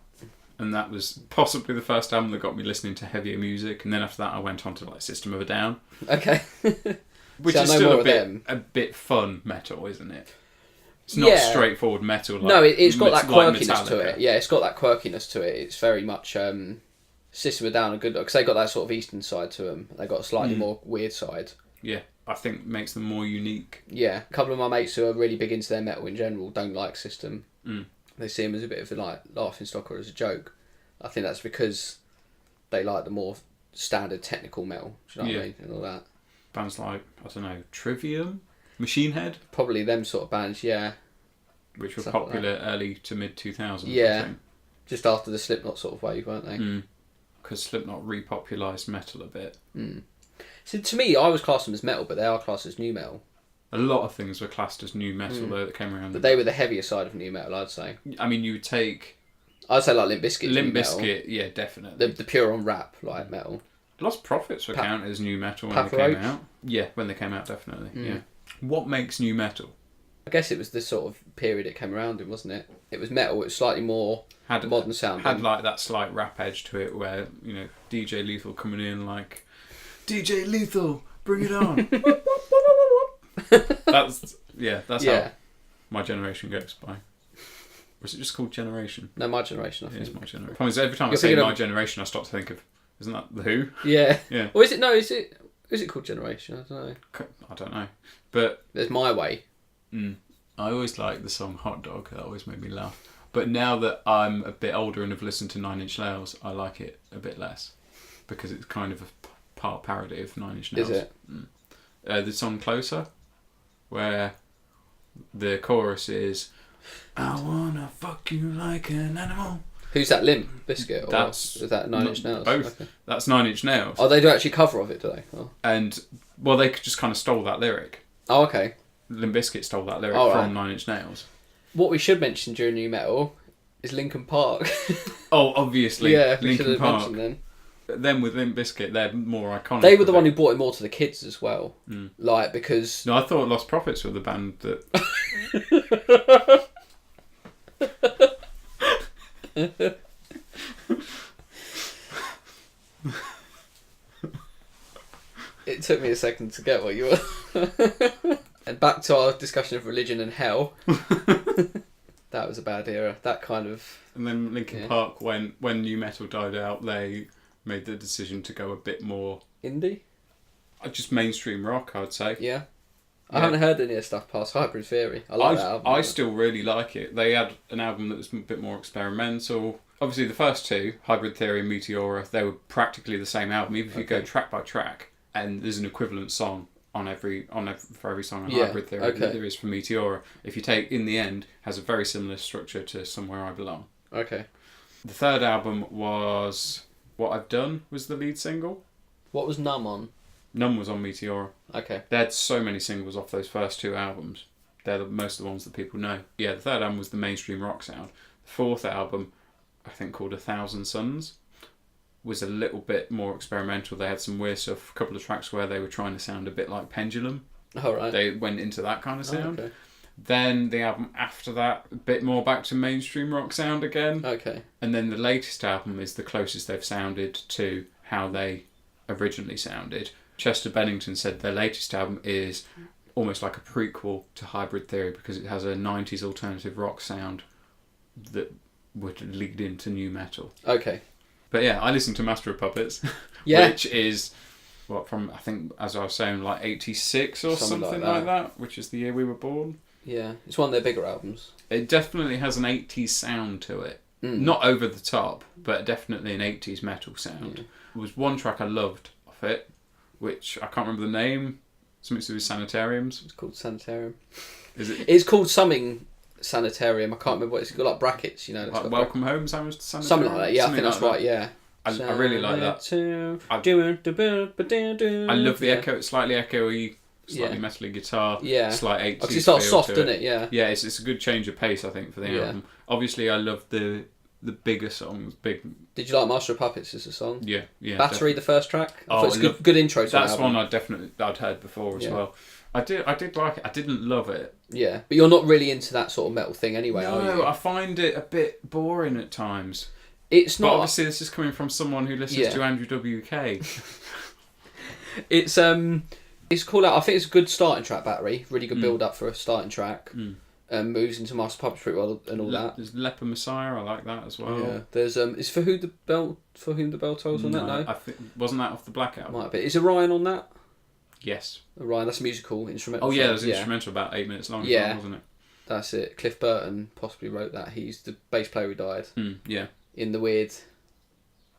and that was possibly the first album that got me listening to heavier music. And then after that, I went on to like System of a Down. Okay. Which is still a bit fun metal, isn't it? It's not straightforward metal. Like, no, it's got that quirkiness like to it. Yeah, it's got that quirkiness to it. It's very much System of a Down are good because they got that sort of eastern side to them. They got a slightly more weird side. Yeah, I think makes them more unique. Yeah, a couple of my mates who are really big into their metal in general don't like System. They see them as a bit of a like laughing stock or as a joke. I think that's because they like the more standard technical metal. Do you know what I mean? And all that. Bands like, I don't know, Trivium, Machine Head? Probably them sort of bands, yeah. Which were popular early to mid 2000s. Yeah, just after the Slipknot sort of wave, weren't they? Because Slipknot repopularised metal a bit. So to me, I was classed them as metal, but they are classed as new metal. A lot of things were classed as new metal though that came around. But they were the heavier side of new metal, I'd say. I mean, you would take... I'd say like Limp Bizkit. Limp Bizkit, yeah, definitely. The pure on rap, like metal. Lost Prophets were counted as new metal when they came out. Yeah, when they came out, definitely. Yeah. What makes new metal? I guess it was the sort of period it came around in, wasn't it? It was metal. It was slightly more modern sounding. Had like that slight rap edge to it, where DJ Lethal coming in like, DJ Lethal, bring it on. That's how my generation goes by. Was it just called Generation? No, My Generation, I think. It is My Generation. Problem is, every time I say My Generation, I stop to think of, isn't that The Who? Yeah. Yeah. Or is it called Generation? I don't know. But there's My Way. I always liked the song Hot Dog. That always made me laugh. But now that I'm a bit older and have listened to Nine Inch Nails, I like it a bit less. Because it's kind of a part parody of Nine Inch Nails. Is it? The song Closer, where the chorus is, I wanna fuck you like an animal. Who's that, Limp Bizkit? Or That's is that Nine Inch Nails? Both. Okay. That's Nine Inch Nails. Oh, they do actually cover of it, do they? Oh. And, well, they just kind of stole that lyric. Oh, okay. Limp Bizkit stole that lyric from Nine Inch Nails. What we should mention during New Metal is Linkin Park. Oh, obviously. Yeah, we Linkin should have Park. mentioned them. Then with Limp Bizkit, they're more iconic. They were the one who brought it more to the kids as well. Like, because... No, I thought Lost Prophets were the band that... It took me a second to get what you were... And back to our discussion of religion and hell. That was a bad era. That kind of... And then Linkin Park, when new metal died out, they made the decision to go a bit more... Indie? Just mainstream rock, I'd say. Yeah. I haven't heard any of their stuff past Hybrid Theory. I like that album. I still really like it. They had an album that was a bit more experimental. Obviously, the first two, Hybrid Theory and Meteora, they were practically the same album, even if you go track by track, and there's an equivalent song for every song on Hybrid Theory that there is for Meteora. If you take In the End, has a very similar structure to Somewhere I Belong. Okay. The third album was What I've Done was the lead single. What was Numb on? Numb was on Meteora. Okay. They had so many singles off those first two albums. They're most of the ones that people know. Yeah, the third album was the mainstream rock sound. The fourth album, I think called 1,000 Suns, was a little bit more experimental. They had some weird stuff, a couple of tracks where they were trying to sound a bit like Pendulum. Oh, right. They went into that kind of sound. Okay. Then the album after that, a bit more back to mainstream rock sound again. Okay. And then the latest album is the closest they've sounded to how they originally sounded. Chester Bennington said their latest album is almost like a prequel to Hybrid Theory because it has a 90s alternative rock sound that would lead into new metal. Okay. But yeah, I listen to Master of Puppets, which is, from, I think, as I was saying, like 86 or something like that, which is the year we were born. Yeah, it's one of their bigger albums. It definitely has an 80s sound to it. Not over the top, but definitely an 80s metal sound. There was one track I loved off it, which I can't remember the name. Something to do with sanitariums. It's called Sanitarium. Is it? It's called something Sanitarium. I can't remember what it's got. Like brackets, you know. Like Welcome Home, Sanitarium. Something like that. Yeah, I think that's right. Yeah. I really like that. I love the echo. It's slightly echoey, slightly metally guitar. Yeah. Slight 80s. Because it starts soft, doesn't it? Yeah. Yeah, it's a good change of pace, I think, for the album. Obviously, I love the bigger songs. Did you like Master of Puppets as a song? Yeah. Battery, definitely. The first track. I thought it's good intro to that's the album. one I'd heard before as well. I did like it. I didn't love it. Yeah, but you're not really into that sort of metal thing anyway, are you? No, I find it a bit boring at times. It's not. But obviously, this is coming from someone who listens to Andrew WK. It's cool out. I think it's a good starting track, Battery. Really good build up for a starting track. Moves into Master of Puppets pretty well and all that. There's Leper Messiah. I like that as well. Yeah. There's is For Whom the Bell Tolls on that? No, I think wasn't that off the Black Album? Might be. Is Orion on that? Yes. Orion. That's a musical instrumental. Oh yeah, there's an instrumental about 8 minutes long. As well, wasn't it? That's it. Cliff Burton possibly wrote that. He's the bass player who died. Yeah. In the weird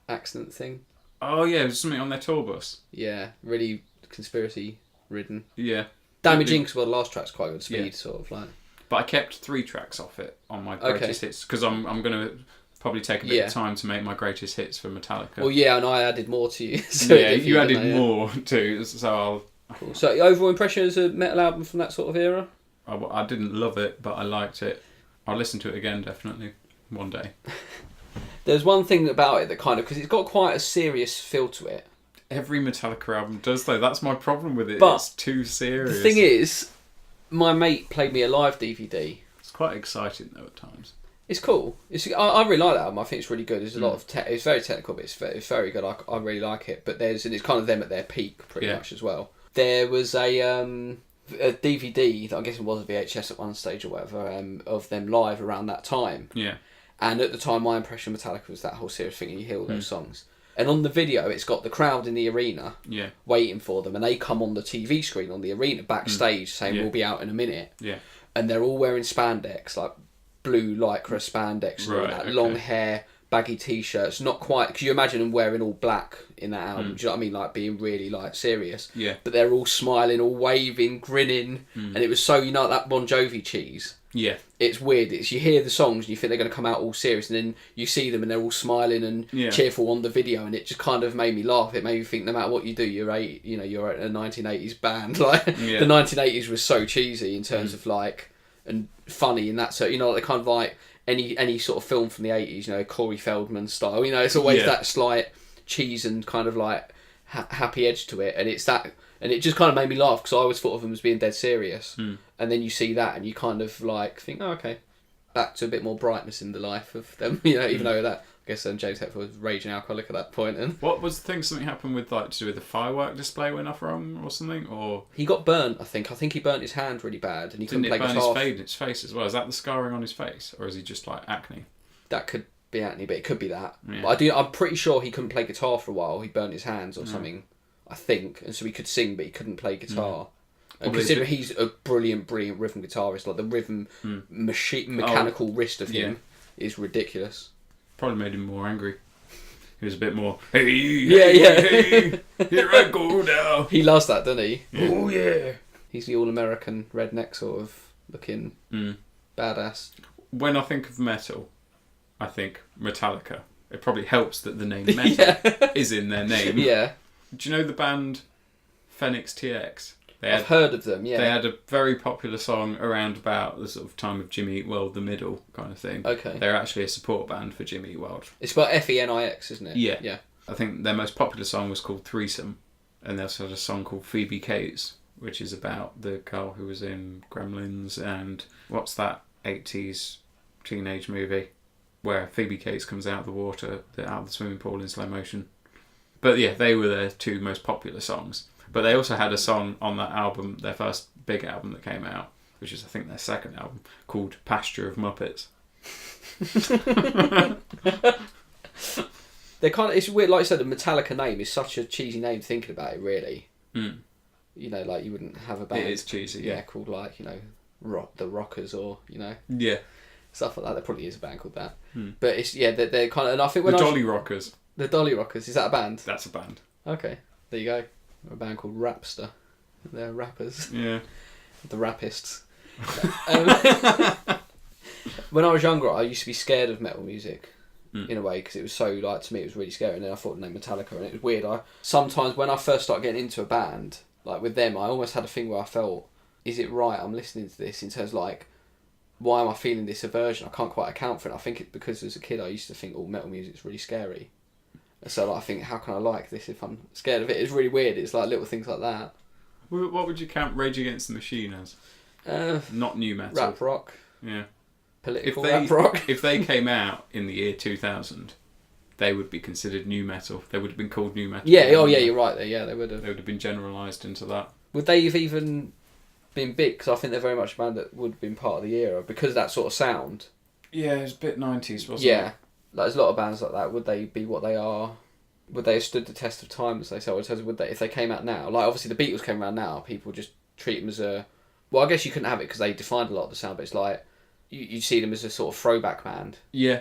accident thing. Oh yeah, there's something on their tour bus. Yeah, really conspiracy ridden. Yeah. Damaging because the last track's quite good speed, sort of like. But I kept 3 tracks off it on my greatest hits because I'm going to probably take a bit of time to make my greatest hits for Metallica. Well, yeah, and I added more to you. So you added more too, so I'll. Cool. So, your overall impression as a metal album from that sort of era? I didn't love it, but I liked it. I'll listen to it again definitely one day. There's one thing about it that kind of because it's got quite a serious feel to it. Every Metallica album does though. That's my problem with it. But it's too serious. The thing is, My mate played me a live DVD. It's quite exciting though at times. It's cool. I really like that album. I think it's really good. There's a lot of it's very technical, but it's very good. I really like it. But it's kind of them at their peak pretty much as well. There was a DVD that I guess it was a VHS at one stage or whatever of them live around that time. Yeah. And at the time, my impression of Metallica was that whole serious thing, and you hear all those songs. And on the video, it's got the crowd in the arena waiting for them, and they come on the TV screen on the arena backstage saying we'll be out in a minute. Yeah. And they're all wearing spandex, like blue lycra spandex, and all that, long hair, baggy t-shirts. Not quite, because you imagine them wearing all black in that album. Do you know what I mean? Like being really like serious. Yeah. But they're all smiling, all waving, grinning, and it was so that Bon Jovi cheese. Yeah. It's weird. You hear the songs and you think they're going to come out all serious, and then you see them and they're all smiling and cheerful on the video, and it just kind of made me laugh. It made me think no matter what you do, you're a 1980s band. Like the 1980s was so cheesy in terms of like and funny in that. So like kind of like any sort of film from the 80s, Corey Feldman style. It's always that slight cheese and kind of like happy edge to it, and it's that. And it just kind of made me laugh because I always thought of them as being dead serious. And then you see that and you kind of like think, oh, okay, back to a bit more brightness in the life of them. Even though that, I guess James Hetfield was raging alcoholic at that point. And what was the thing? Something happened with to do with the firework display went off wrong or something? Or he got burnt. I think he burnt his hand really bad, and he couldn't play guitar. Didn't it burn his face as well? Is that the scarring on his face, or is he just like acne? That could be acne, but it could be that. Yeah. But I'm pretty sure he couldn't play guitar for a while. He burnt his hands or something. I think, and so he could sing, but he couldn't play guitar. And considering he's a brilliant rhythm guitarist, like the rhythm mechanical wrist of him is ridiculous. Probably made him more angry. He was a bit more. Hey, hey, here I go now. He loves that, doesn't he? Yeah. Oh yeah. He's the all-American redneck sort of looking badass. When I think of metal, I think Metallica. It probably helps that the name metal is in their name. Yeah. Do you know the band Phoenix TX? I've heard of them, yeah. They had a very popular song around about the sort of time of Jimmy Eat World, the middle kind of thing. Okay. They're actually a support band for Jimmy Eat World. It's about Phoenix, isn't it? Yeah. Yeah. I think their most popular song was called Threesome, and they also had a song called Phoebe Cates, which is about the girl who was in Gremlins and what's that 80s teenage movie where Phoebe Cates comes out of the water, out of the swimming pool in slow motion. But yeah, they were their two most popular songs. But they also had a song on that album, their first big album that came out, which is I think their second album, called Pasture of Muppets. It's weird, like I said, the Metallica name is such a cheesy name thinking about it, really. Like you wouldn't have a band. It is cheesy, called like, the Rockers or, Yeah. stuff like that. There probably is a band called that. But it's, they're kind of, and I think when The Dolly Rockers. The Dolly Rockers, is that a band? That's a band. Okay, there you go. A band called Rapster. They're rappers. Yeah. The Rappists. When I was younger, I used to be scared of metal music. In a way, because it was so, like, to me it was really scary, and then I thought the name Metallica, and it was weird. Sometimes when I first started getting into a band, like with them, I almost had a thing where I felt, is it right I'm listening to this, in terms of like, why am I feeling this aversion? I can't quite account for it. I think it's because as a kid I used to think, metal music's really scary. So I think, how can I like this if I'm scared of it? It's really weird. It's like little things like that. What would you count Rage Against the Machine as? Not new metal. Rap rock. Yeah. Political rap rock. If they came out in the year 2000, they would be considered new metal. They would have been called new metal. Yeah, you're right there. Yeah, they would have. They would have been generalised into that. Would they have even been big? Because I think they're very much a band that would have been part of the era because of that sort of sound. Yeah, it was a bit 90s, wasn't it? Yeah. Like, there's a lot of bands like that. Would they be what they are? Would they have stood the test of time, as they say? Or would they, if they came out now? Like, obviously, the Beatles came around now. People just treat them as a... Well, I guess you couldn't have it because they defined a lot of the sound, but it's like... You see them as a sort of throwback band. Yeah.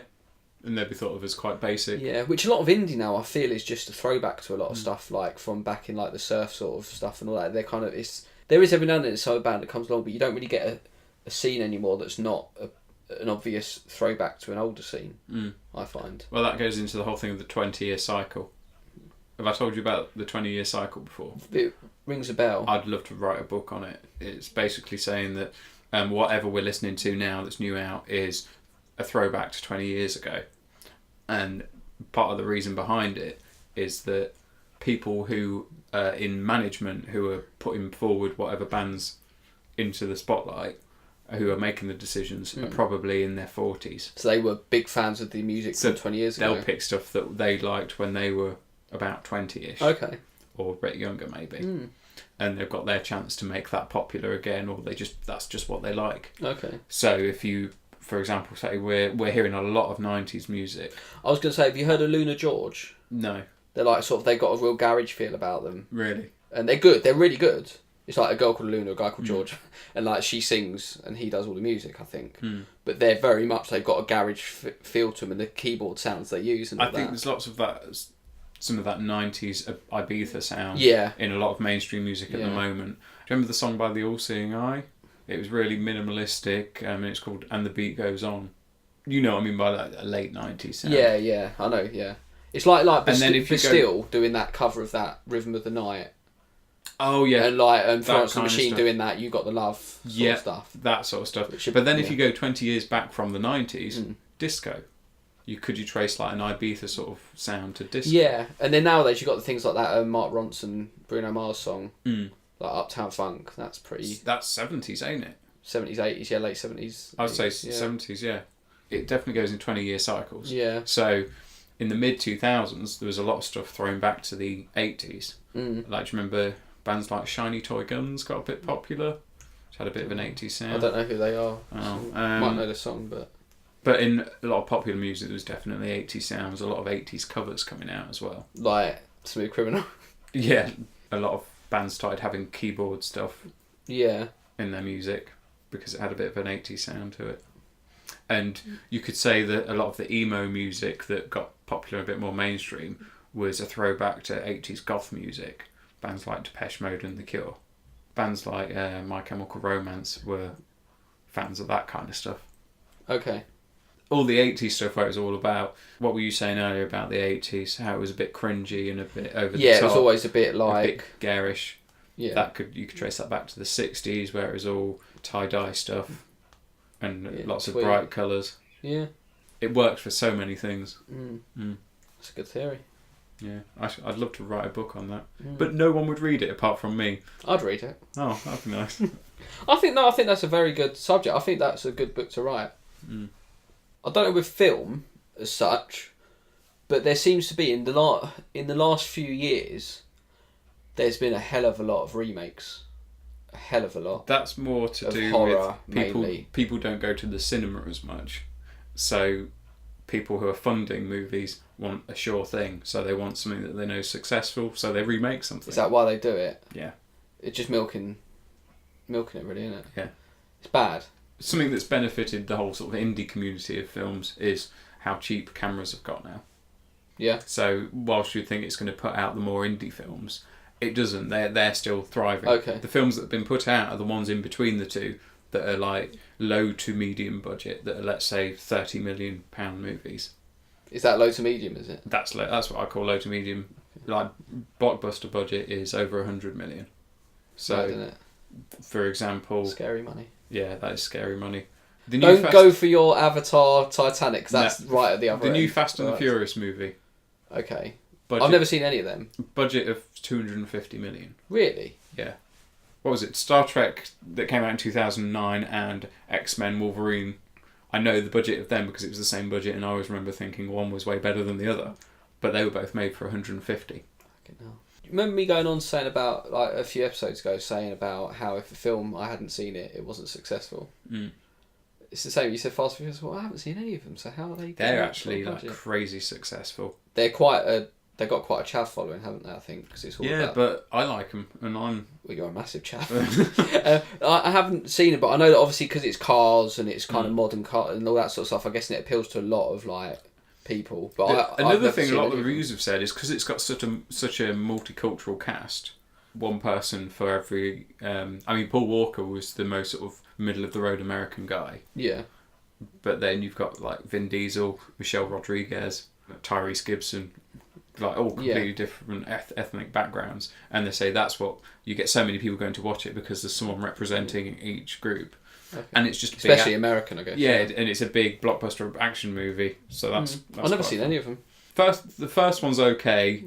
And they'd be thought of as quite basic. Yeah, which a lot of indie now, I feel, is just a throwback to a lot of stuff, like, from back in, like, the surf sort of stuff and all that. They're kind of... There is every now and then a band that comes along, but you don't really get a scene anymore that's not... an obvious throwback to an older scene, I find. Well, that goes into the whole thing of the 20-year cycle. Have I told you about the 20-year cycle before? It rings a bell. I'd love to write a book on it. It's basically saying that whatever we're listening to now that's new out is a throwback to 20 years ago. And part of the reason behind it is that people who in management who are putting forward whatever bands into the spotlight, who are making the decisions, are probably in their 40s. So they were big fans of the music from 20 years ago. They'll pick stuff that they liked when they were about 20-ish. Okay. Or a bit younger, maybe. And they've got their chance to make that popular again, or that's just what they like. Okay. So if you, for example, say we're hearing a lot of 90s music. I was going to say, have you heard of Luna George? No. They're like they got a real garage feel about them. Really? And they're good. They're really good. It's like a girl called Luna, a guy called George, and like she sings and he does all the music, I think. But they're very much, they've got a garage feel to them, and the keyboard sounds they use and all I think there's lots of that, some of that 90s Ibiza sound in a lot of mainstream music at the moment. Do you remember the song by The All Seeing Eye? It was really minimalistic, and it's called And the Beat Goes On. You know what I mean by that, a late 90s sound. Yeah, I know, yeah. It's like Bastille doing that cover of that Rhythm of the Night. Oh yeah, and Florence and the Machine doing that You Got the Love sort of stuff. That sort of stuff. But then if you go 20 years back from the 90s, disco. You trace like an Ibiza sort of sound to disco. Yeah, and then nowadays you got the things like that Mark Ronson, Bruno Mars song, like Uptown Funk. That's 70s, ain't it? 70s, 80s, yeah, late 70s. I'd say 70s, yeah. It definitely goes in 20-year cycles. Yeah. So in the mid-2000s, there was a lot of stuff thrown back to the 80s. Like, do you remember bands like Shiny Toy Guns got a bit popular? Which had a bit of an 80s sound. I don't know who they are. Might know the song, but... But in a lot of popular music, there was definitely 80s sounds, a lot of 80s covers coming out as well. Like Smooth Criminal? Yeah, a lot of bands started having keyboard stuff in their music because it had a bit of an 80s sound to it. And you could say that a lot of the emo music that got popular, a bit more mainstream, was a throwback to 80s goth music. Bands like Depeche Mode and The Cure. Bands like My Chemical Romance were fans of that kind of stuff. Okay. All the 80s stuff where it was all about, what were you saying earlier about the 80s, how it was a bit cringy and a bit over the top. Yeah, it was always a bit like... A bit garish. Yeah. You could trace that back to the 60s where it was all tie-dye stuff and lots of bright colours. Yeah. It worked for so many things. That's a good theory. Yeah, I'd love to write a book on that. But no one would read it apart from me. I'd read it. Oh, that'd be nice. I think that's a very good subject. I think that's a good book to write. I don't know with film as such, but there seems to be in the last few years, there's been a hell of a lot of remakes. A hell of a lot. That's more to do horror, with people. mainly. People don't go to the cinema as much, so people who are funding movies want a sure thing. So they want something that they know is successful, so they remake something. Is that why they do it? Yeah. It's just milking it, really, isn't it? Yeah. It's bad. Something that's benefited the whole sort of indie community of films is how cheap cameras have got now. Yeah. So whilst you think it's going to put out the more indie films, it doesn't. They're still thriving. Okay. The films that have been put out are the ones in between the two that are like low to medium budget, that are, let's say, £30 million movies. Is that low to medium, is it? That's what I call low to medium. Like, blockbuster budget is over 100 million. So, Mad, isn't it? For example... Scary money. Yeah, that is scary money. Don't go for your Avatar Titanic, because that's right at the other end. The new end. Fast and the Furious movie. Okay. Budget, I've never seen any of them. Budget of 250 million. Really? Yeah. What was it? Star Trek that came out in 2009 and X-Men Wolverine. I know the budget of them because it was the same budget, and I always remember thinking one was way better than the other. But they were both made for 150. Remember me going on saying about, like, a few episodes ago, saying about how if a film, I hadn't seen it, it wasn't successful. It's the same. You said Fast and Furious. Well, I haven't seen any of them, so how are they? They're actually like crazy successful. They got quite a chav following, haven't they? I think because it's all about... but I like them, and I'm. Well, you're a massive chav. I haven't seen it, but I know that obviously because it's cars and it's kind of modern car and all that sort of stuff. I guess it appeals to a lot of like people. But another thing a lot of the reviews have said is because it's got such a multicultural cast. One person for every... Paul Walker was the most sort of middle-of-the-road American guy. Yeah. But then you've got, like, Vin Diesel, Michelle Rodriguez, Tyrese Gibson, like, all completely different ethnic backgrounds. And they say that's what... You get so many people going to watch it because there's someone representing each group. Okay. And it's just... Especially American, I guess. Yeah, and it's a big blockbuster action movie. So that's I've never seen any of them. The first one's okay.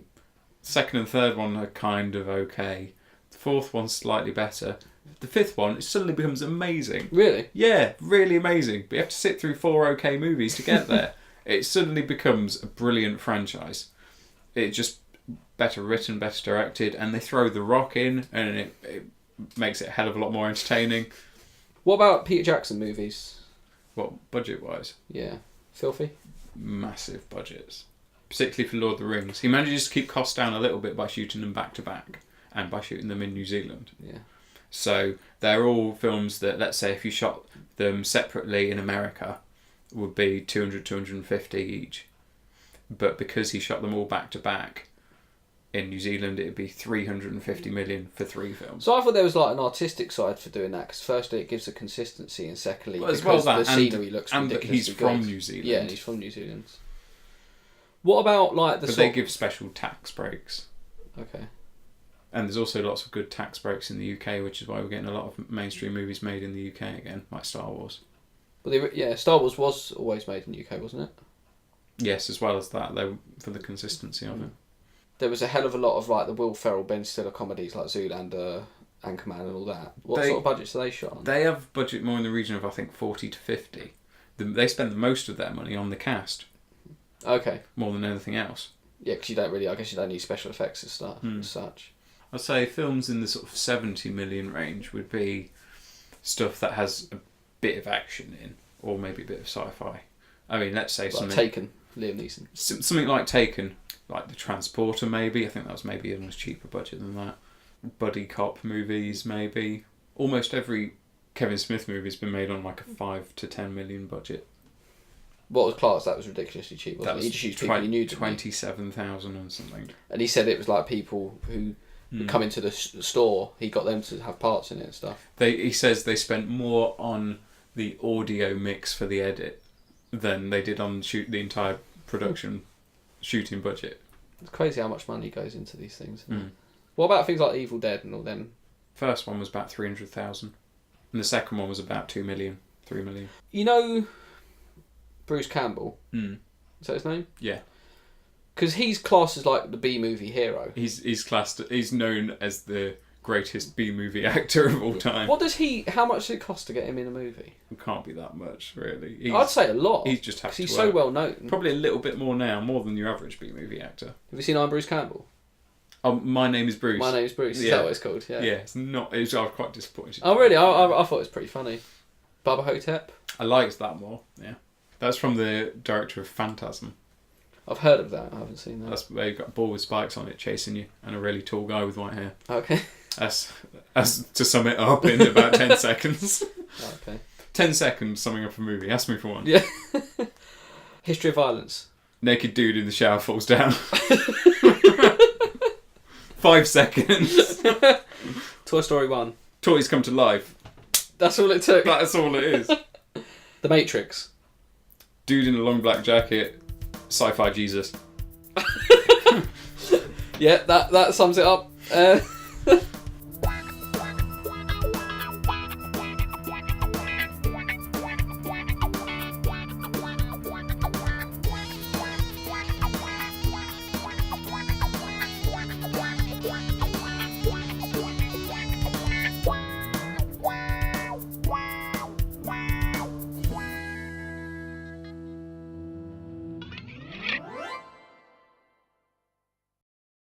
Second and third one are kind of okay. The fourth one's slightly better. The fifth one, it suddenly becomes amazing. Really? Yeah, really amazing. But you have to sit through 4 okay movies to get there. It suddenly becomes a brilliant franchise. It's just better written, better directed, and they throw The Rock in, and it makes it a hell of a lot more entertaining. What about Peter Jackson movies? What, budget-wise? Yeah. Filthy? Massive budgets. Particularly for Lord of the Rings. He manages to keep costs down a little bit by shooting them back-to-back, and by shooting them in New Zealand. Yeah. So they're all films that, let's say, if you shot them separately in America, would be 200, 250 each. But because he shot them all back-to-back, in New Zealand it'd be 350 million for 3 films. So I thought there was like an artistic side for doing that, because firstly it gives a consistency, and secondly as well as that, the scenery looks and ridiculously he's good. from New Zealand. Yeah, and he's from New Zealand. What about like the? But they give special tax breaks. Okay. And there's also lots of good tax breaks in the UK, which is why we're getting a lot of mainstream movies made in the UK again, like Star Wars. But Star Wars was always made in the UK, wasn't it? Yes, as well as that, though, for the consistency of it. There was a hell of a lot of like the Will Ferrell, Ben Stiller comedies like Zoolander, Anchorman and all that. What sort of budgets are they shot on? They have budget more in the region of, I think, 40 to 50. They spend most of their money on the cast. Okay. More than anything else. Yeah, because I guess you don't need special effects and stuff as such. I'd say films in the sort of 70 million range would be stuff that has a bit of action in, or maybe a bit of sci-fi. I mean, let's say something... Taken, Liam Neeson. Something like Taken, like The Transporter maybe. I think that was maybe a much cheaper budget than that. Buddy cop movies maybe. Almost every Kevin Smith movie's been made on like a 5 to 10 million budget. What was Clark's? That was ridiculously cheap, wasn't it? He just used people he knew. 27,000 and something. And he said it was like people who come into the store, he got them to have parts in it and stuff. He says they spent more on the audio mix for the edit than they did on the entire production shooting budget. It's crazy how much money goes into these things. What about things like Evil Dead and all them? First one was about 300,000, and the second one was about 2 million, 3 million. You know Bruce Campbell? Is that his name? Yeah. Because he's classed as like the B-movie hero. He's known as the greatest B-movie actor of all time. How much does it cost to get him in a movie? It can't be that much, really. I'd say a lot. He's just have to he's so well known. Probably a little bit more now, more than your average B-movie actor. Have you seen I'm Bruce Campbell? My Name is Bruce. My Name is Bruce. Is that what it's called? Yeah. Yeah, it's not. I was quite disappointed. Oh really? I thought it was pretty funny. Bubba Hotep. I liked that more. Yeah, that's from the director of Phantasm. I've heard of that. I haven't seen that. That's where you've got a ball with spikes on it chasing you, and a really tall guy with white hair. Okay. As to sum it up in about 10 seconds. Okay. 10 seconds summing up a movie. Ask me for one. Yeah. History of violence. Naked dude in the shower falls down. 5 seconds. Toy Story 1. Toys come to life. That's all it took. That's all it is. The Matrix. Dude in a long black jacket. Sci-fi Jesus. Yeah, that sums it up.